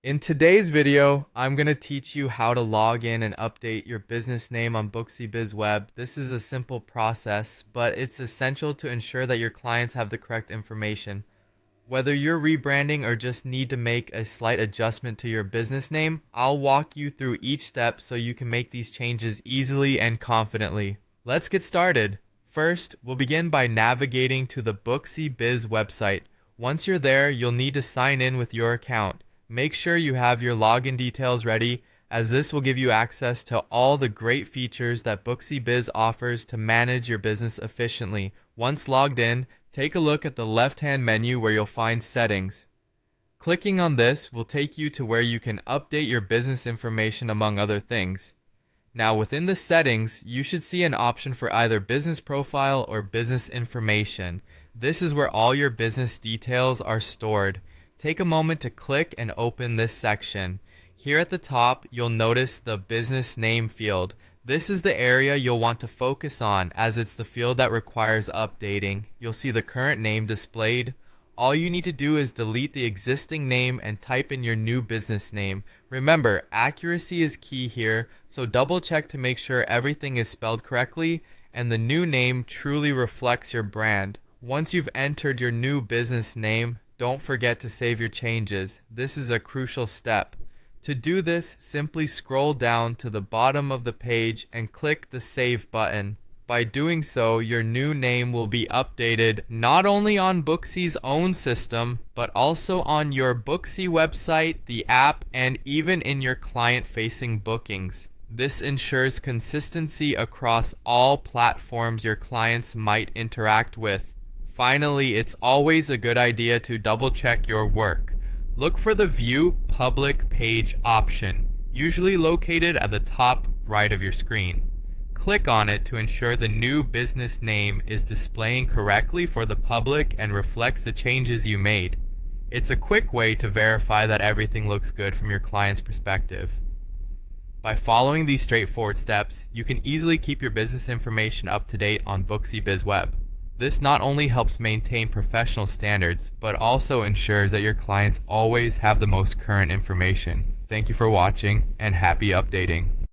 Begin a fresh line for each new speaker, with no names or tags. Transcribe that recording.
In today's video, I'm going to teach you how to log in and update your business name on Booksy Biz Web. This is a simple process, but it's essential to ensure that your clients have the correct information. Whether you're rebranding or just need to make a slight adjustment to your business name, I'll walk you through each step so you can make these changes easily and confidently. Let's get started. First, we'll begin by navigating to the Booksy Biz website. Once you're there, you'll need to sign in with your account. Make sure you have your login details ready, as this will give you access to all the great features that Booksy Biz offers to manage your business efficiently. Once logged in, take a look at the left-hand menu where you'll find Settings. Clicking on this will take you to where you can update your business information among other things. Now within the settings, you should see an option for either business profile or business information. This is where all your business details are stored. Take a moment to click and open this section. Here at the top, you'll notice the business name field. This is the area you'll want to focus on, as it's the field that requires updating. You'll see the current name displayed. All you need to do is delete the existing name and type in your new business name. Remember, accuracy is key here, so double check to make sure everything is spelled correctly and the new name truly reflects your brand. Once you've entered your new business name, don't forget to save your changes. This is a crucial step. To do this, simply scroll down to the bottom of the page and click the Save button. By doing so, your new name will be updated not only on Booksy's own system, but also on your Booksy website, the app, and even in your client-facing bookings. This ensures consistency across all platforms your clients might interact with. Finally, it's always a good idea to double check your work. Look for the View Public Page option, usually located at the top right of your screen. Click on it to ensure the new business name is displaying correctly for the public and reflects the changes you made. It's a quick way to verify that everything looks good from your client's perspective. By following these straightforward steps, you can easily keep your business information up to date on Booksy Biz Web. This not only helps maintain professional standards, but also ensures that your clients always have the most current information. Thank you for watching, and happy updating.